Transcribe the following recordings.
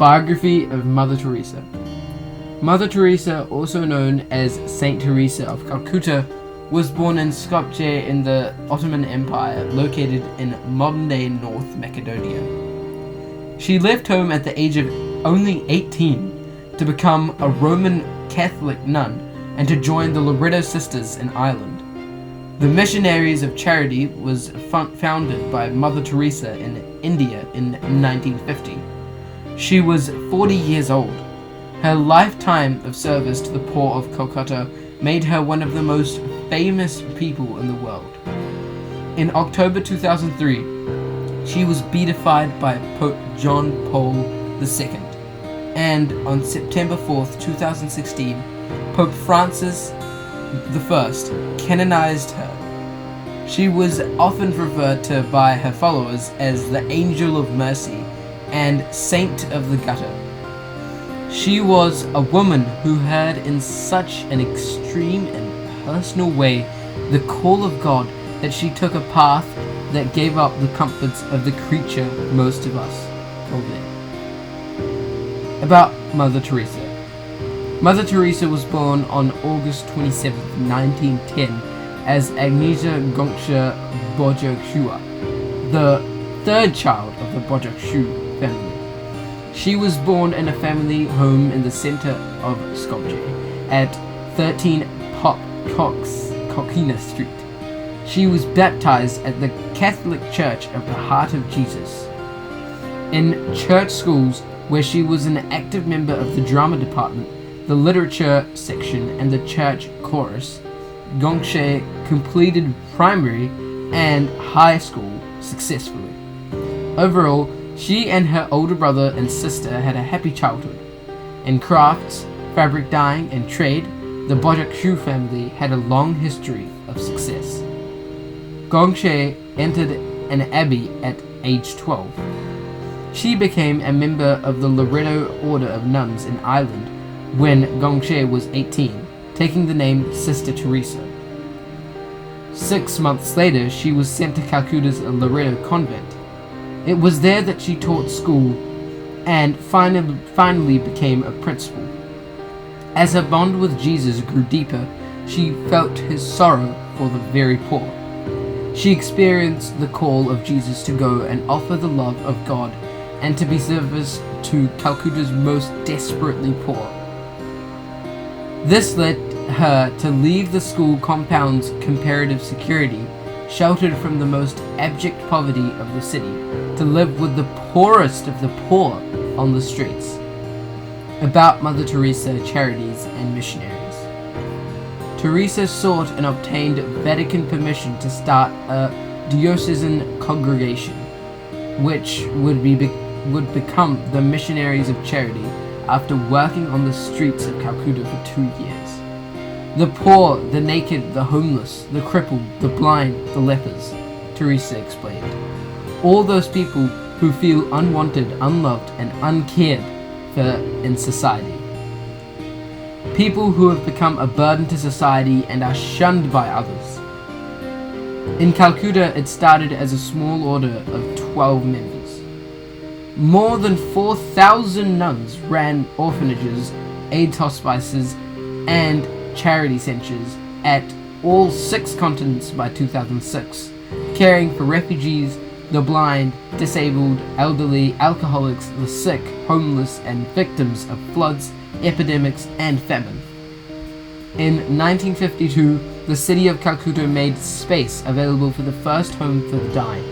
Biography of Mother Teresa. Mother Teresa, also known as Saint Teresa of Calcutta, was born in Skopje in the Ottoman Empire, located in modern-day North Macedonia. She left home at the age of only 18 to become a Roman Catholic nun and to join the Loreto Sisters in Ireland. The Missionaries of Charity was founded by Mother Teresa in India in 1950. She was 40 years old. Her lifetime of service to the poor of Calcutta made her one of the most famous people in the world. In October 2003, she was beatified by Pope John Paul II, and on September 4th, 2016, Pope Francis I canonized her. She was often referred to by her followers as the Angel of Mercy and Saint of the Gutter. She was a woman who heard in such an extreme and personal way the call of God that she took a path that gave up the comforts of the creature most of us call there. About Mother Teresa. Mother Teresa was born on August 27, 1910 as Agnieszka Gongsha Bojaksua, the third child of the Bojakshu family. She was born in a family home in the center of Skopje at 13 Pop Kokina Street. She was baptized at the Catholic Church of the Heart of Jesus. In church schools, where she was an active member of the drama department, the literature section, and the church chorus, Gongshe completed primary and high school successfully. Overall, she and her older brother and sister had a happy childhood. In crafts, fabric dyeing, and trade, the Bojakshu family had a long history of success. Gongshe entered an abbey at age 12. She became a member of the Loreto Order of Nuns in Ireland when Gongshe was 18, taking the name Sister Teresa. 6 months later, she was sent to Calcutta's Loreto convent. It was there that she taught school and finally became a principal. As her bond with Jesus grew deeper, she felt his sorrow for the very poor. She experienced the call of Jesus to go and offer the love of God and to be service to Calcutta's most desperately poor. This led her to leave the school compound's comparative security, sheltered from the most abject poverty of the city, to live with the poorest of the poor on the streets. About Mother Teresa Charities and Missionaries. Teresa sought and obtained Vatican permission to start a diocesan congregation, which would become the Missionaries of Charity after working on the streets of Calcutta for 2 years. The poor, the naked, the homeless, the crippled, the blind, the lepers, Teresa explained. All those people who feel unwanted, unloved, and uncared for in society. People who have become a burden to society and are shunned by others. In Calcutta, it started as a small order of 12 members. More than 4,000 nuns ran orphanages, AIDS hospices, and charity centers at all 6 continents by 2006, caring for refugees, the blind, disabled, elderly, alcoholics, the sick, homeless, and victims of floods, epidemics, and famine. In 1952, the city of Calcutta made space available for the first home for the dying.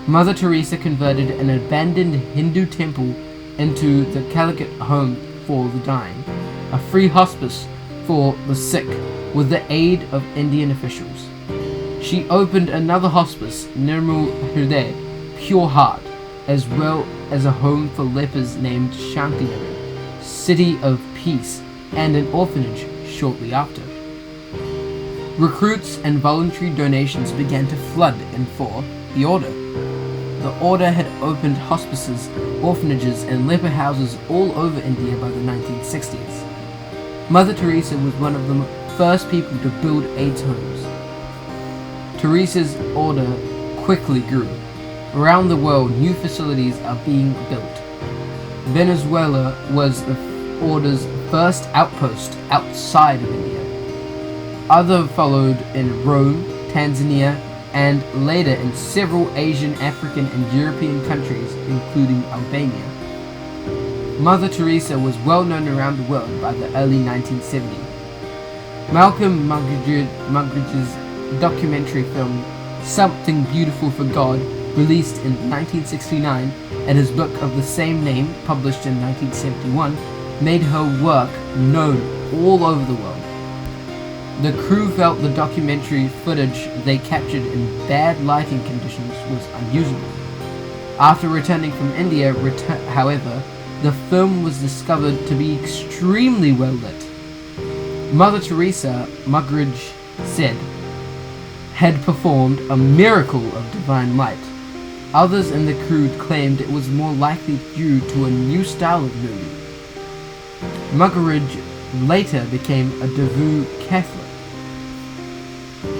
Mother Teresa converted an abandoned Hindu temple into the Calicut Home for the Dying, a free hospice for the sick with the aid of Indian officials. She opened another hospice, Nirmal Hriday, Pure Heart, as well as a home for lepers named Shantinagar, City of Peace, and an orphanage shortly after. Recruits and voluntary donations began to flood in for the order. The order had opened hospices, orphanages, and leper houses all over India by the 1960s. Mother Teresa was one of the first people to build AIDS homes. Teresa's order quickly grew. Around the world, new facilities are being built. Venezuela was the order's first outpost outside of India. Others followed in Rome, Tanzania, and later in several Asian, African, and European countries, including Albania. Mother Teresa was well known around the world by the early 1970s. Malcolm Muggeridge's documentary film Something Beautiful for God, released in 1969, and his book of the same name, published in 1971, made her work known all over the world. The crew felt the documentary footage they captured in bad lighting conditions was unusable. After returning from India, however, the film was discovered to be extremely well lit. Mother Teresa, Muggeridge said, had performed a miracle of divine light. Others in the crew claimed it was more likely due to a new style of movie. Muggeridge later became a devout Catholic.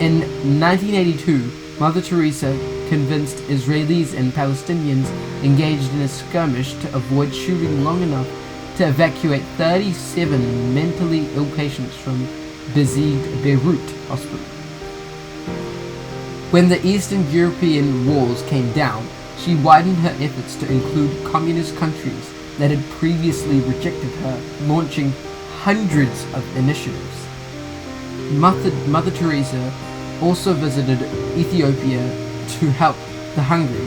In 1982, Mother Teresa convinced Israelis and Palestinians engaged in a skirmish to avoid shooting long enough to evacuate 37 mentally ill patients from besieged Beirut hospital. When the Eastern European wars came down, she widened her efforts to include communist countries that had previously rejected her, launching hundreds of initiatives. Mother Teresa also visited Ethiopia to help the hungry,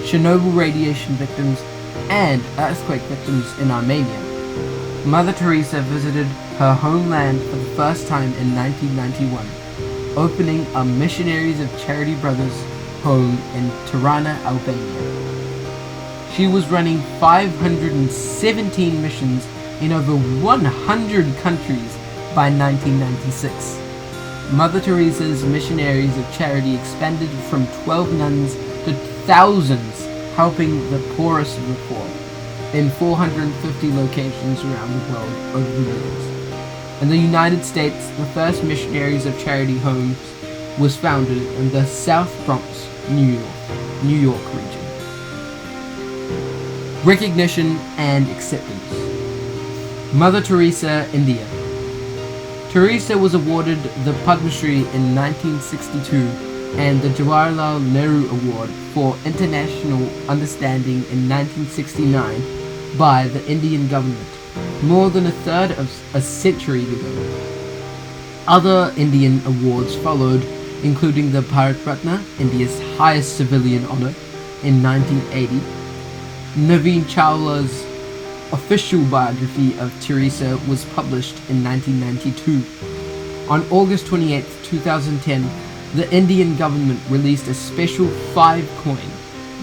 Chernobyl radiation victims, and earthquake victims in Armenia. Mother Teresa visited her homeland for the first time in 1991, opening a Missionaries of Charity Brothers home in Tirana, Albania. She was running 517 missions in over 100 countries by 1996. Mother Teresa's Missionaries of Charity expanded from 12 nuns to thousands, helping the poorest of the poor in 450 locations around the world over the years. In the United States, the first Missionaries of Charity homes was founded in the South Bronx, New York region. Recognition and acceptance. Mother Teresa, India. Teresa was awarded the Padma Shri in 1962 and the Jawaharlal Nehru Award for International Understanding in 1969 by the Indian government, more than a third of a century ago. Other Indian awards followed, including the Bharat Ratna, India's highest civilian honor, in 1980. Naveen Chawla's official biography of Teresa was published in 1992. On August 28, 2010, the Indian government released a special 5 coin,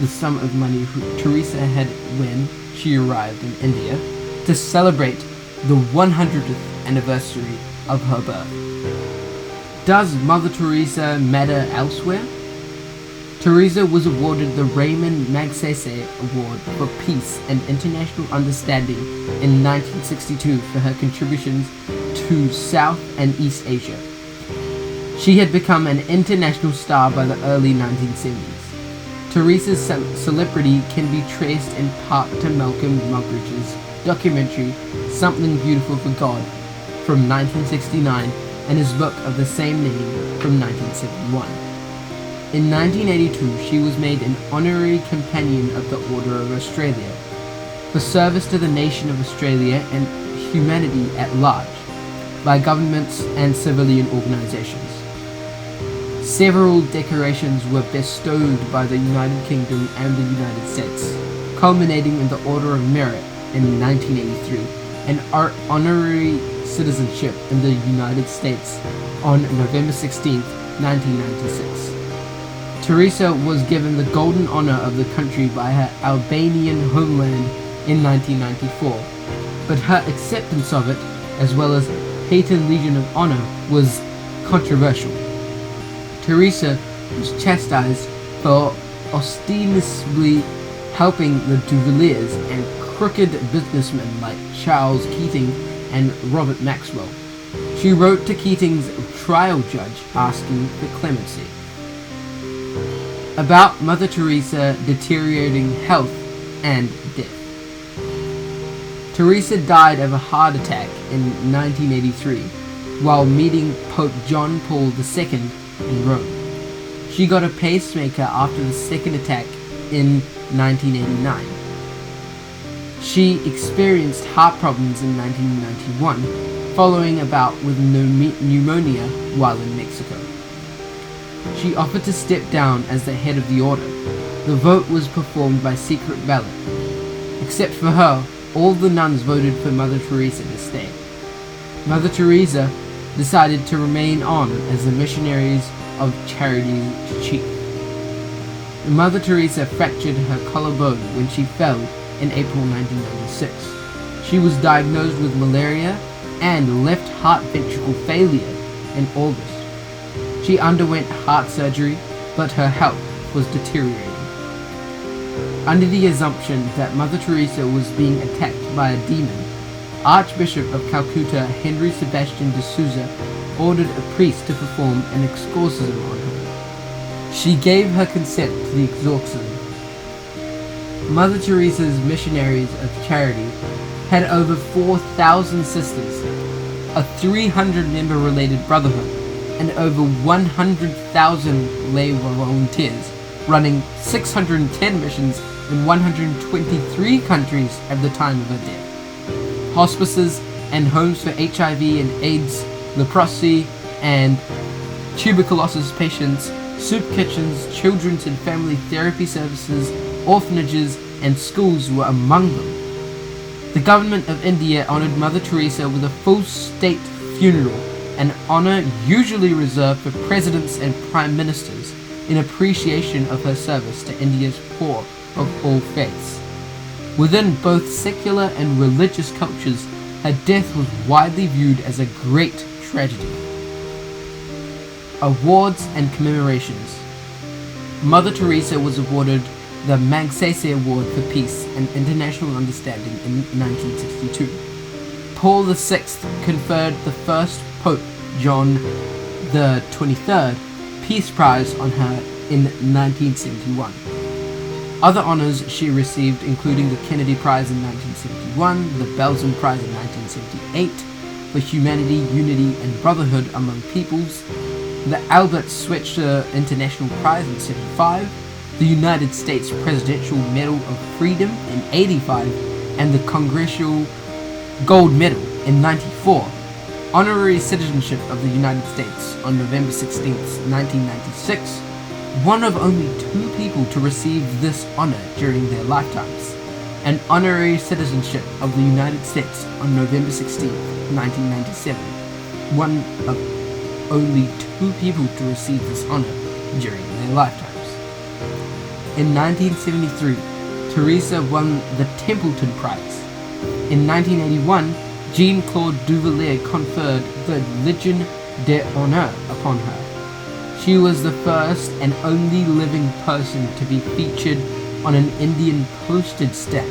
the sum of money Teresa had when she arrived in India, to celebrate the 100th anniversary of her birth. Does Mother Teresa matter elsewhere? Teresa was awarded the Raymond Magsaysay Award for Peace and International Understanding in 1962 for her contributions to South and East Asia. She had become an international star by the early 1970s. Teresa's celebrity can be traced in part to Malcolm Muggeridge's documentary Something Beautiful for God from 1969 and his book of the same name from 1971. In 1982, she was made an honorary companion of the Order of Australia for service to the nation of Australia and humanity at large by governments and civilian organizations. Several decorations were bestowed by the United Kingdom and the United States, culminating in the Order of Merit in 1983 and honorary citizenship in the United States on November 16, 1996. Teresa was given the Golden Honor of the country by her Albanian homeland in 1994, but her acceptance of it, as well as Peyton Legion of Honor, was controversial. Teresa was chastised for ostensibly helping the Duvaliers and crooked businessmen like Charles Keating and Robert Maxwell. She wrote to Keating's trial judge asking for clemency. About Mother Teresa deteriorating health and death. Teresa died of a heart attack in 1983 while meeting Pope John Paul II in Rome. She got a pacemaker after the second attack in 1989. She experienced heart problems in 1991, following a bout with pneumonia while in Mexico. She offered to step down as the head of the order. The vote was performed by secret ballot. Except for her, all the nuns voted for Mother Teresa to stay. Mother Teresa decided to remain on as the Missionaries of Charity chief. Mother Teresa fractured her collarbone when she fell in April 1996. She was diagnosed with malaria and left heart ventricle failure in August. She underwent heart surgery, but her health was deteriorating. Under the assumption that Mother Teresa was being attacked by a demon, Archbishop of Calcutta Henry Sebastian de Souza ordered a priest to perform an exorcism on her. She gave her consent to the exorcism. Mother Teresa's Missionaries of Charity had over 4,000 sisters, a 300-member related brotherhood, and over 100,000 lay volunteers, running 610 missions in 123 countries at the time of her death. Hospices and homes for HIV and AIDS, leprosy and tuberculosis patients, soup kitchens, children's and family therapy services, orphanages and schools were among them. The government of India honoured Mother Teresa with a full state funeral, an honour usually reserved for presidents and prime ministers, in appreciation of her service to India's poor of all faiths. Within both secular and religious cultures, her death was widely viewed as a great tragedy. Awards and commemorations. Mother Teresa was awarded the Magsaysay Award for Peace and International Understanding in 1962. Paul VI conferred the first Pope, John the 23rd, Peace Prize on her in 1971. Other honors she received including the Kennedy Prize in 1971, the Belsen Prize in 1978, for Humanity, Unity and Brotherhood Among Peoples, the Albert Schweitzer International Prize in 75, the United States Presidential Medal of Freedom in 85, and the Congressional Gold Medal in 94. Honorary citizenship of the United States on November 16, 1996, one of only 2 people to receive this honor during their lifetimes, and honorary citizenship of the United States on November 16, 1997, one of only 2 people to receive this honor during their lifetimes. In 1973, Teresa won the Templeton Prize. In 1981, Jean-Claude Duvalier conferred the Legion d'Honneur upon her. She was the first and only living person to be featured on an Indian postage stamp.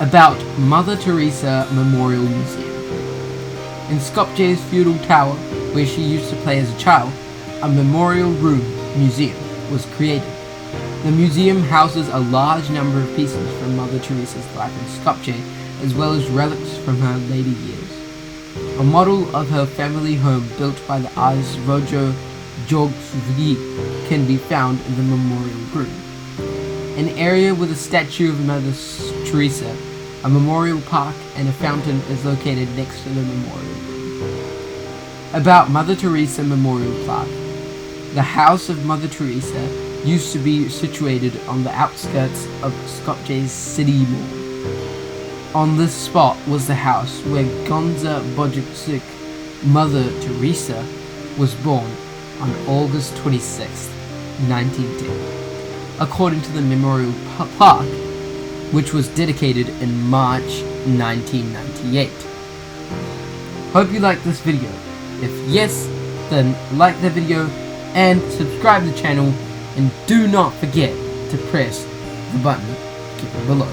About Mother Teresa Memorial Museum. In Skopje's feudal tower, where she used to play as a child, a memorial room museum was created. The museum houses a large number of pieces from Mother Teresa's life in Skopje, as well as relics from her later years. A model of her family home built by the artist Roger Jorgsvig can be found in the memorial room. An area with a statue of Mother Teresa, a memorial park, and a fountain is located next to the memorial room. About Mother Teresa Memorial Plaque. The house of Mother Teresa used to be situated on the outskirts of Skopje's city mall. On this spot was the house where Gonza Bojicic, Mother Teresa, was born on August 26, 1910, according to the memorial plaque, which was dedicated in March 1998. Hope you liked this video. If yes, then like the video and subscribe to the channel, and do not forget to press the button given below.